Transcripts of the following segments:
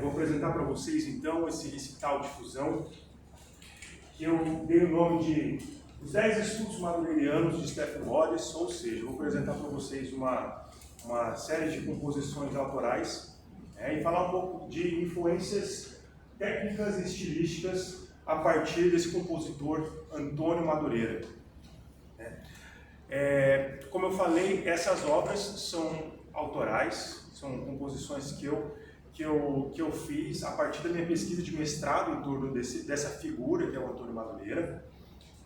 Vou apresentar para vocês então esse recital de fusão que eu dei o nome de Os 10 Estudos Madureirianos de Stephen Wallace, ou seja, vou apresentar para vocês uma série de composições autorais e falar um pouco de influências técnicas e estilísticas a partir desse compositor Antônio Madureira. Como eu falei, essas obras são autorais, são composições que eu fiz a partir da minha pesquisa de mestrado em torno dessa figura que é o Antônio Madureira.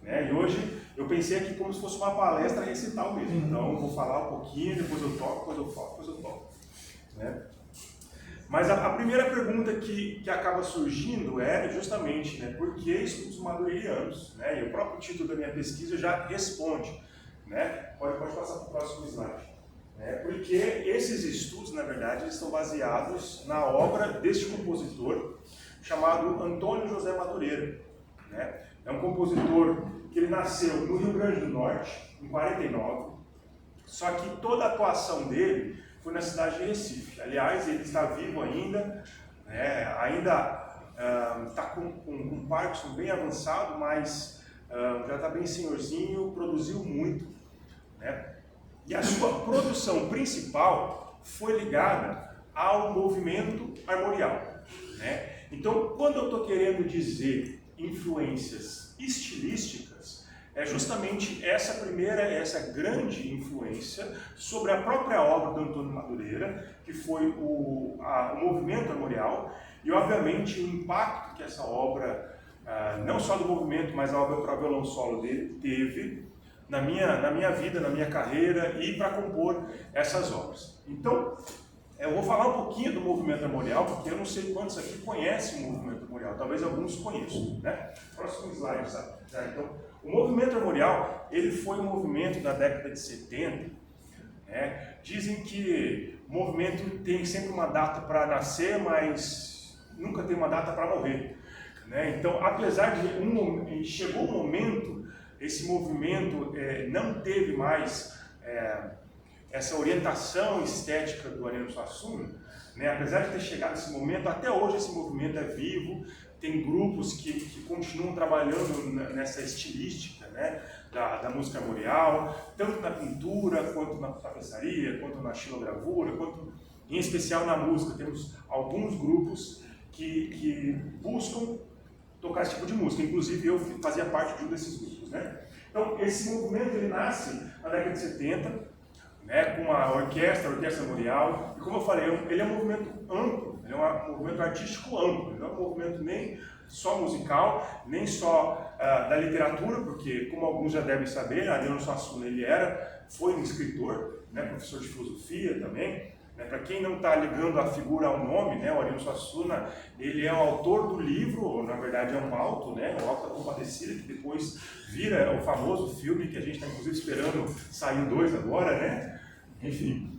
E hoje eu pensei aqui como se fosse uma palestra recital mesmo. Então eu vou falar um pouquinho, depois eu toco, depois eu falo, depois eu toco. Mas a primeira pergunta que acaba surgindo é justamente por que estudos madureirianos? E o próprio título da minha pesquisa já responde. Pode passar para o próximo slide. Porque esses estudos, na verdade, eles estão baseados na obra deste compositor chamado Antônio José Madureira. É um compositor que ele nasceu no Rio Grande do Norte, em 49, só que toda a atuação dele foi na cidade de Recife. Aliás, ele está vivo ainda, ainda está com um Parkinson bem avançado, mas já está bem senhorzinho, produziu muito. E a sua produção principal foi ligada ao movimento armorial. Então, quando eu estou querendo dizer influências estilísticas, é justamente essa grande influência sobre a própria obra do Antônio Madureira, que foi o movimento armorial, e obviamente o impacto que essa obra, não só do movimento, mas a obra para violão solo dele, teve na minha vida, na minha carreira e para compor essas obras. Então, eu vou falar um pouquinho do movimento armorial, porque eu não sei quantos aqui conhecem o movimento armorial, talvez alguns conheçam. Próximo slide, sabe? Então, o movimento armorial, ele foi um movimento da década de 70. Dizem que o movimento tem sempre uma data para nascer, mas nunca tem uma data para morrer. Então, apesar de chegou um momento, esse movimento não teve mais essa orientação estética do Ariano Suassuna, apesar de ter chegado esse momento, até hoje esse movimento é vivo, tem grupos que continuam trabalhando nessa estilística da música armorial, tanto na pintura, quanto na tapeçaria, quanto na xilogravura, quanto em especial na música. Temos alguns grupos que buscam tocar esse tipo de música, inclusive eu fazia parte de um desses grupos. Então, esse movimento ele nasce na década de 70, com a orquestra armorial, e como eu falei, ele é um movimento amplo, ele é um movimento artístico amplo, não é um movimento nem só musical, nem só da literatura, porque, como alguns já devem saber, Ariano Suassuna foi um escritor, professor de filosofia também. Para quem não está ligando a figura ao nome, o Ariano Suassuna, ele é o autor do livro, ou na verdade é um auto, o Auto da Compadecida, que depois vira o famoso filme que a gente está inclusive esperando sair o 2 agora, Enfim.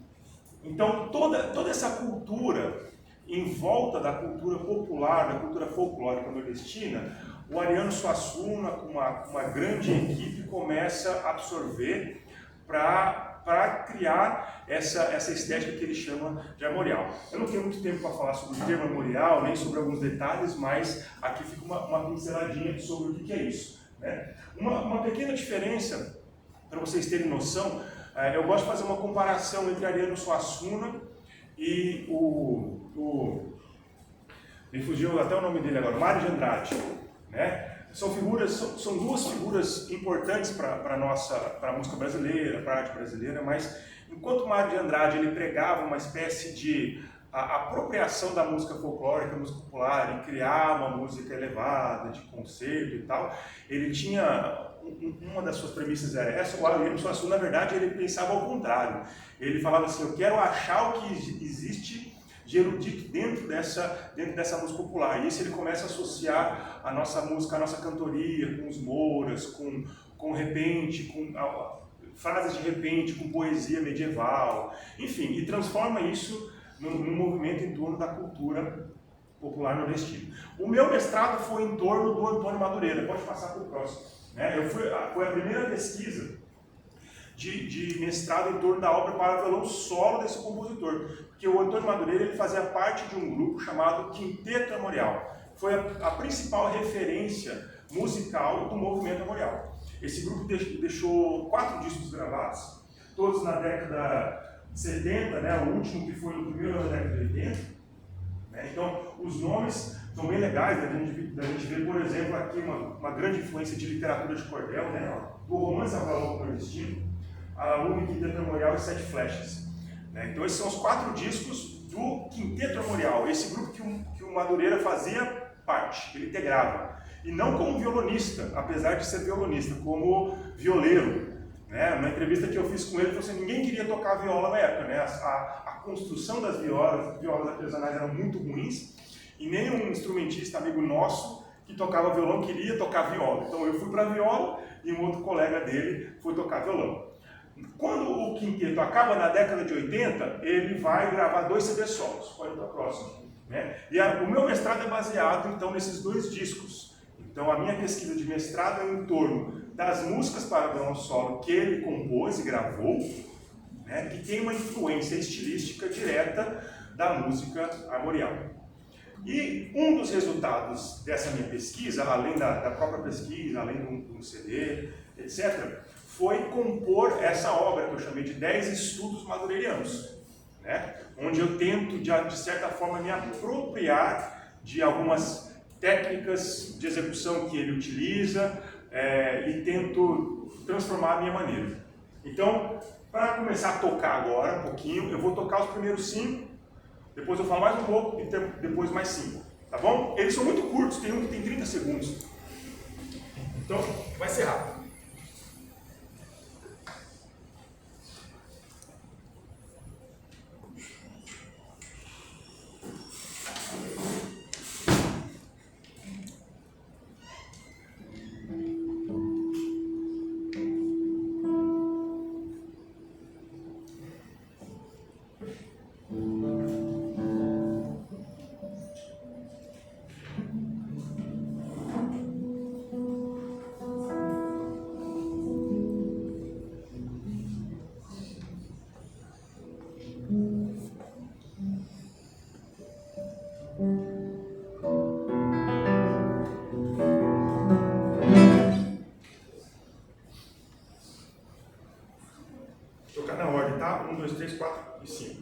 Então toda essa cultura em volta da cultura popular, da cultura folclórica nordestina, o Ariano Suassuna, com uma grande equipe, começa a absorver para criar essa estética que ele chama de armorial. Eu não tenho muito tempo para falar sobre o termo armorial, nem sobre alguns detalhes, mas aqui fica uma pinceladinha sobre o que é isso. Uma pequena diferença, para vocês terem noção, eu gosto de fazer uma comparação entre Ariano Suassuna e me fugiu até o nome dele agora, Mário de Andrade. São duas figuras importantes para a música brasileira, para a arte brasileira, mas enquanto Mário de Andrade ele pregava uma espécie de apropriação da música folclórica, música popular, e criar uma música elevada, de concerto e tal, ele tinha uma das suas premissas era essa. O Ariano Suassuna, na verdade, ele pensava ao contrário. Ele falava assim: eu quero achar o que existe de erudito dentro dessa música popular. E isso ele começa a associar a nossa música, a nossa cantoria, com os mouras, com repente, com frases de repente, com poesia medieval, enfim, e transforma isso num movimento em torno da cultura popular nordestina. O meu mestrado foi em torno do Antônio Madureira. Pode passar para o próximo. Foi a primeira pesquisa de mestrado em torno da obra para violão solo desse compositor. Porque o Antônio Madureira ele fazia parte de um grupo chamado Quinteto Armorial. Foi a principal referência musical do movimento armorial. Esse grupo deixou 4 discos gravados, todos na década de 70, né? O último que foi no primeiro ano da década de 80. Né? Então, os nomes são bem legais, da gente ver, por exemplo, aqui uma grande influência de literatura de cordel, né? Do romance Avalon Clandestino, Alalume, Quinteto Armorial e Sete Flechas. Né? Então, esses são os 4 discos do Quinteto Armorial, esse grupo que o Madureira fazia parte, ele integrava. E não como violonista, apesar de ser violonista, como violeiro. Né? Na entrevista que eu fiz com ele, ele falou assim, ninguém queria tocar viola na época. Né? A construção das violas artesanais eram muito ruins, e nenhum instrumentista amigo nosso que tocava violão queria tocar viola. Então eu fui para viola e um outro colega dele foi tocar violão. Quando o quinteto acaba na década de 80, ele vai gravar 2 CD solos. Pode ir para a próxima. Né? E o meu mestrado é baseado então nesses 2 discos. Então a minha pesquisa de mestrado é em torno das músicas para violão solo que ele compôs e gravou, né, que tem uma influência estilística direta da música armorial. E um dos resultados dessa minha pesquisa, além da própria pesquisa, além de um CD, etc., foi compor essa obra que eu chamei de 10 estudos madureirianos, né, onde eu tento, de certa forma, me apropriar de algumas técnicas de execução que ele utiliza e tento transformar a minha maneira. Então, para começar a tocar agora, um pouquinho, eu vou tocar os primeiros 5, depois eu falo mais um pouco e depois mais 5, tá bom? Eles são muito curtos, tem um que tem 30 segundos. Então, vai ser rápido. Tocar na ordem, tá? 1, 2, 3, 4 e 5.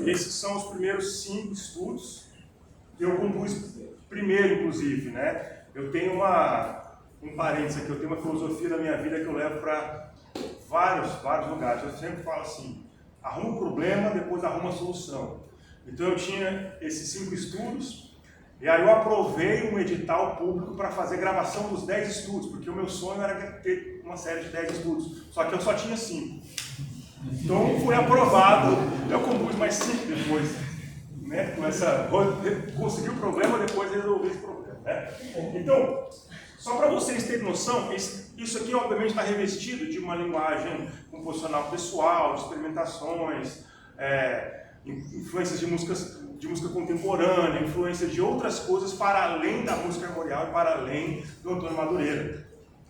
Esses são os primeiros 5 estudos que eu compus primeiro, inclusive, né? Eu tenho um parênteses aqui, eu tenho uma filosofia da minha vida que eu levo para vários lugares. Eu sempre falo assim, arruma o problema, depois arruma a solução. Então eu tinha esses 5 estudos, e aí eu aprovei um edital público para fazer gravação dos 10 estudos, porque o meu sonho era ter uma série de 10 estudos, só que eu só tinha 5. Então fui aprovado, eu compus mais 5 depois, né? Consegui o problema, depois resolvi esse problema, né? Então, só para vocês terem noção, isso aqui obviamente está revestido de uma linguagem composicional pessoal, de experimentações, influências de música contemporânea, influência de outras coisas para além da música armorial e para além do Antônio Madureira.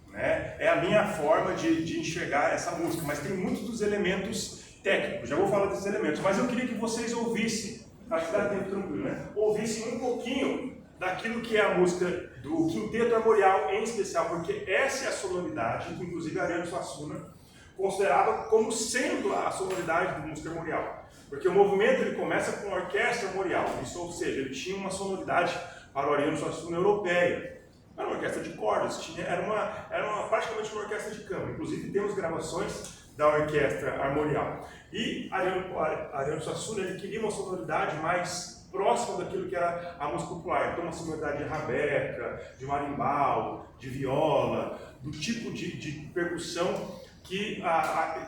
Né? É a minha forma de enxergar essa música, mas tem muitos dos elementos técnicos, já vou falar desses elementos, mas eu queria que vocês ouvissem, acho que dá tempo tranquilo, né? Ouvissem um pouquinho daquilo que é a música do Quinteto Armorial em especial, porque essa é a sonoridade que inclusive Ariano Suassuna considerava como sendo a sonoridade da música armorial, porque o movimento ele começa com a orquestra armorial, isso, ou seja, ele tinha uma sonoridade para o Ariano Suassuna europeia. Era uma orquestra de cordas, era praticamente uma orquestra de câmara. Inclusive temos gravações da orquestra armorial. E Ariano Suassuna ele queria uma sonoridade mais próxima daquilo que era a música popular. Então uma sonoridade de rabeca, de marimbau, de viola, do tipo de percussão que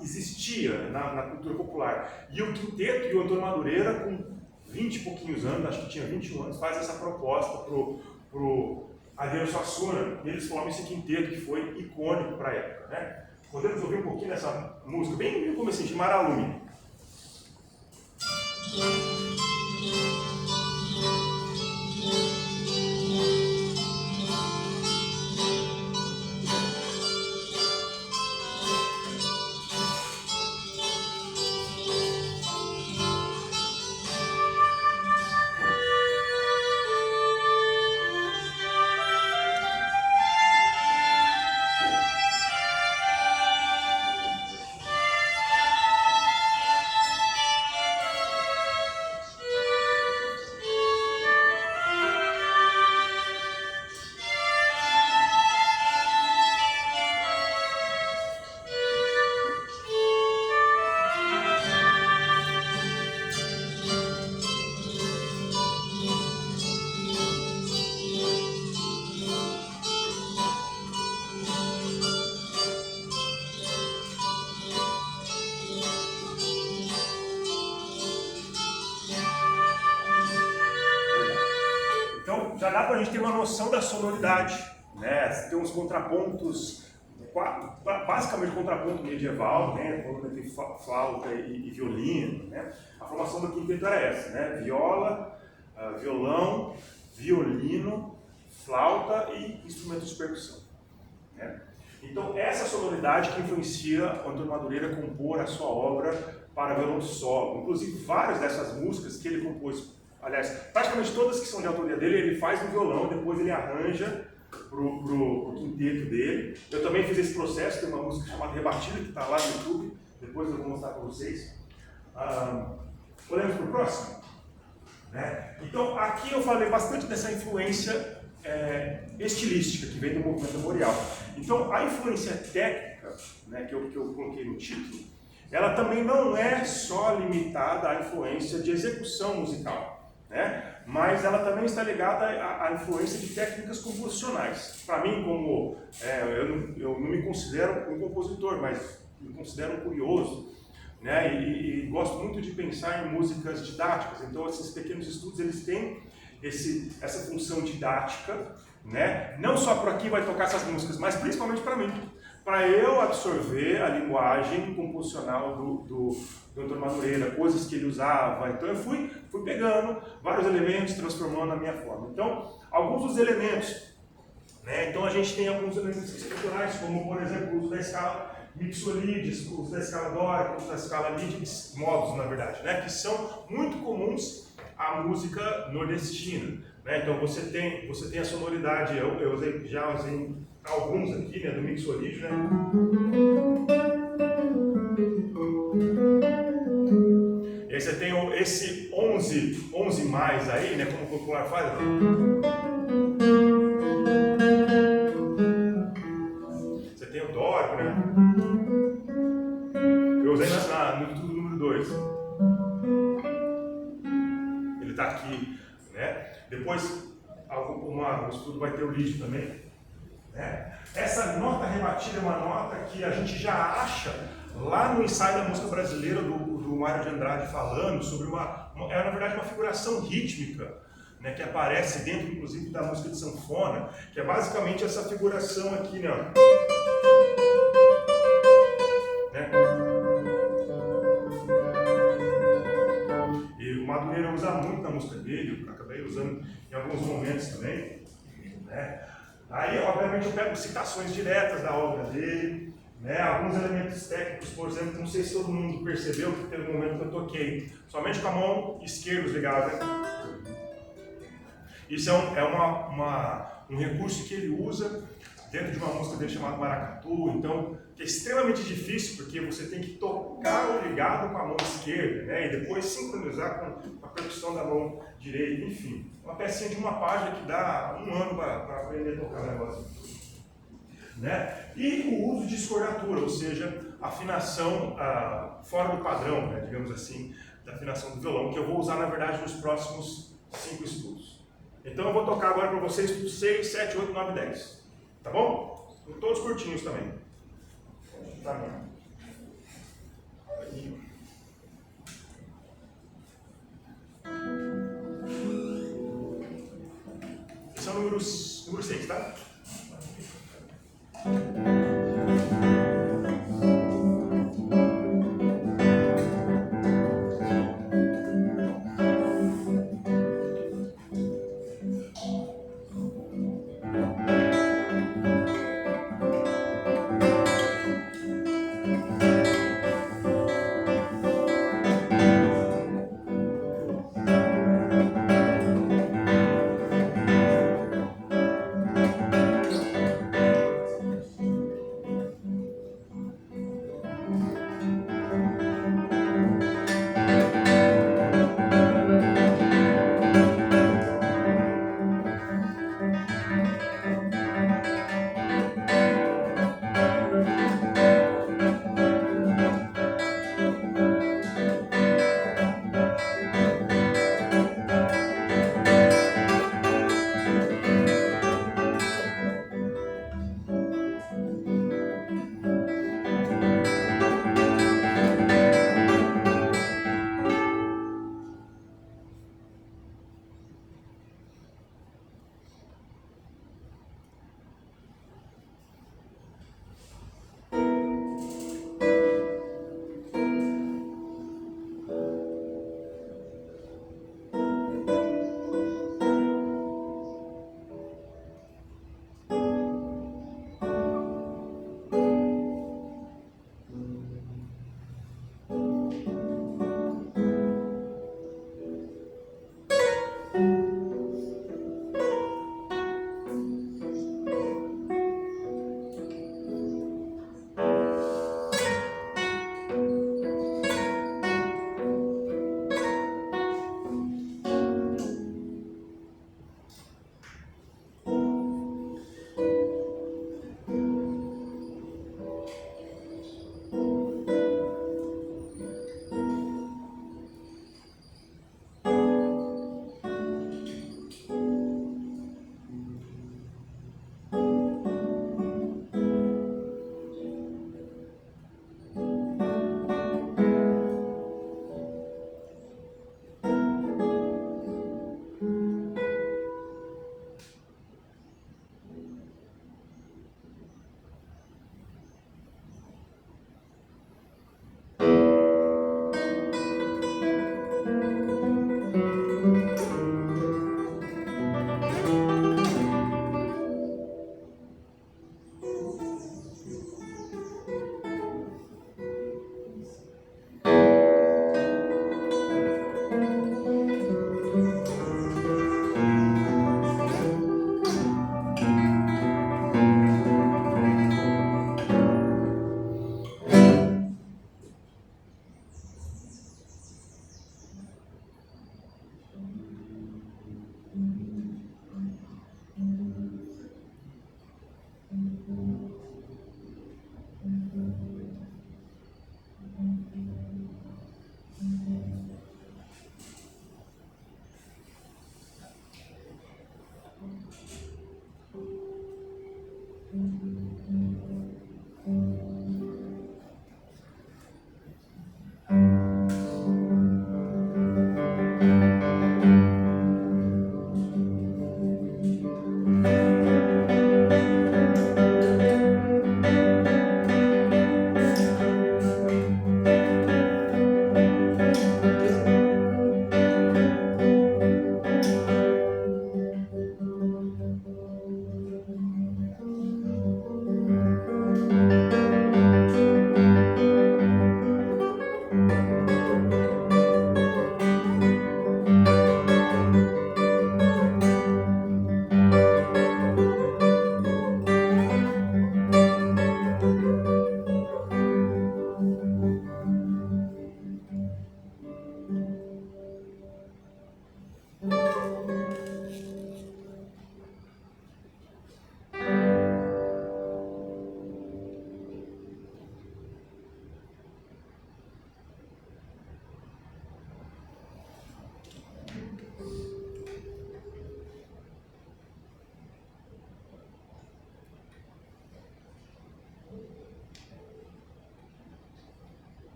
existia na cultura popular. E o quinteto e o Antônio Madureira, com 20 e pouquinhos anos, acho que tinha 21 anos, faz essa proposta pro Ariano Suassuna, e eles formam esse quinteto que foi icônico para a época, né? Podemos ouvir um pouquinho dessa música, bem no comecinho, de Maralume. Já dá para a gente ter uma noção da sonoridade, né? Tem uns contrapontos, basicamente contraponto medieval, né? Entre flauta e violino, né? A formação do quinteto era essa, né? Viola, violão, violino, flauta e instrumentos de percussão, né? Então essa sonoridade que influencia o Antônio Madureira a compor a sua obra para violão solo. Inclusive várias dessas músicas que ele compôs, aliás, praticamente todas que são de autoria dele, ele faz no violão, depois ele arranja pro quinteto dele. Eu também fiz esse processo, tem uma música chamada Rebatida, que está lá no YouTube, depois eu vou mostrar para vocês. Podemos para o próximo? Né? Então, aqui eu falei bastante dessa influência estilística, que vem do movimento armorial. Então, a influência técnica, né, que eu coloquei no título, ela também não é só limitada à influência de execução musical, né? Mas ela também está ligada à influência de técnicas composicionais. Para mim, como eu não me considero um compositor, mas me considero um curioso, né? E gosto muito de pensar em músicas didáticas. Então esses pequenos estudos eles têm essa função didática, né? Não só por aqui vai tocar essas músicas, mas principalmente para mim, para eu absorver a linguagem composicional do Dr. Madureira, coisas que ele usava. Então eu fui pegando vários elementos, transformando na minha forma. Então, alguns dos elementos, né? Então a gente tem alguns elementos estruturais, como por exemplo o uso da escala mixolídeos, o uso da escala dórica, o uso da escala lídeos, modos na verdade, né? Que são muito comuns à música nordestina. Né? Então você tem a sonoridade, já usei alguns aqui, né, do mixolídeo, né? E aí você tem esse 11 mais aí, né, como o popular faz. Você tem o dórico, né? Eu usei no estudo número 2. Ele está aqui, né? Depois o estudo vai ter o lídio também. Né? Essa nota rebatida é uma nota que a gente já acha lá no ensaio da música brasileira do Mário de Andrade falando sobre na verdade uma figuração rítmica, né, que aparece dentro inclusive da música de sanfona, que é basicamente essa figuração aqui, né? E o Madureira usa muito na música dele, eu acabei usando em alguns momentos também, né? Aí, obviamente, eu pego citações diretas da obra dele, né? Alguns elementos técnicos, por exemplo, não sei se todo mundo percebeu que teve um momento que eu toquei somente com a mão esquerda ligada. Isso é um recurso que ele usa dentro de uma música dele chamada Maracatu, então, que é extremamente difícil, porque você tem que tocar o ligado com a mão esquerda, né? E depois sincronizar com a percussão da mão direita, enfim. Uma pecinha de uma página que dá um ano para aprender a tocar o negócio. Né? E o uso de escordatura, ou seja, afinação fora do padrão, né, digamos assim, da afinação do violão, que eu vou usar, na verdade, nos próximos 5 estudos. Então eu vou tocar agora para vocês estudos 6, 7, 8, 9 e 10. Tá bom? Todos curtinhos também. Tá bom. Esse é o número 6, tá?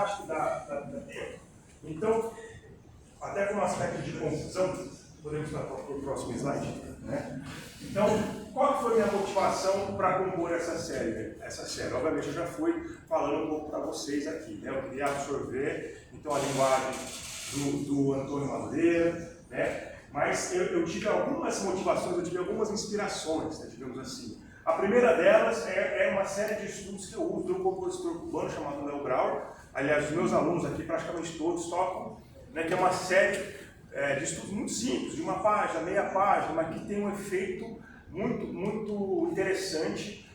acho que dá tempo. Então, até com um aspecto de confusão, podemos passar para o próximo slide, né? Então, qual que foi a minha motivação para compor essa série? Obviamente, eu já fui falando um pouco para vocês aqui, né? Eu queria absorver, então, a linguagem do Antônio Madureira, né? Mas eu tive algumas motivações, eu tive algumas inspirações, né, digamos assim. A primeira delas é uma série de estudos que eu uso de um compositor cubano chamado Léo Brauer. Aliás, os meus alunos aqui, praticamente todos tocam, né, que é uma série de estudos muito simples, de uma página, meia página, mas que tem um efeito muito interessante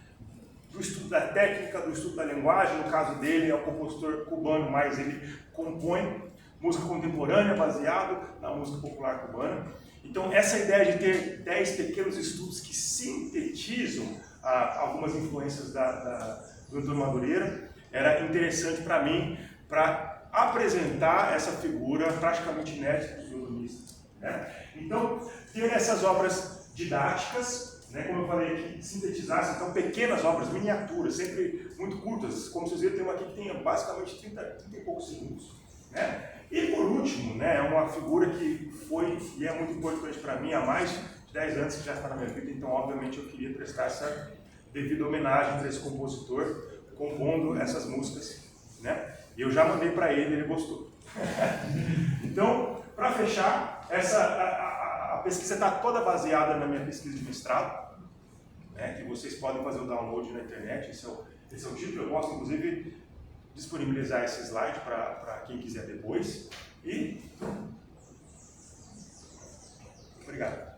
do estudo da técnica, do estudo da linguagem. No caso dele, é o compositor cubano, mas ele compõe música contemporânea baseado na música popular cubana. Então, essa ideia de ter 10 pequenos estudos que sintetizam algumas influências do Antônio Madureira era interessante para mim, para apresentar essa figura praticamente inédita dos violonistas, né? Então, ter essas obras didáticas, né, como eu falei aqui, sintetizadas, então pequenas obras, miniaturas, sempre muito curtas, como vocês viram, tem uma aqui que tem basicamente 30 e poucos segundos, né? E por último, né, é uma figura que foi e é muito importante para mim há mais de 10 anos que já está na minha vida, então obviamente eu queria prestar essa devida homenagem para esse compositor, compondo essas músicas, né? E eu já mandei para ele, ele gostou. Então, para fechar, a pesquisa está toda baseada na minha pesquisa de mestrado, né, que vocês podem fazer o download na internet, esse é o título. Eu posso, inclusive, disponibilizar esse slide para quem quiser depois. E obrigado.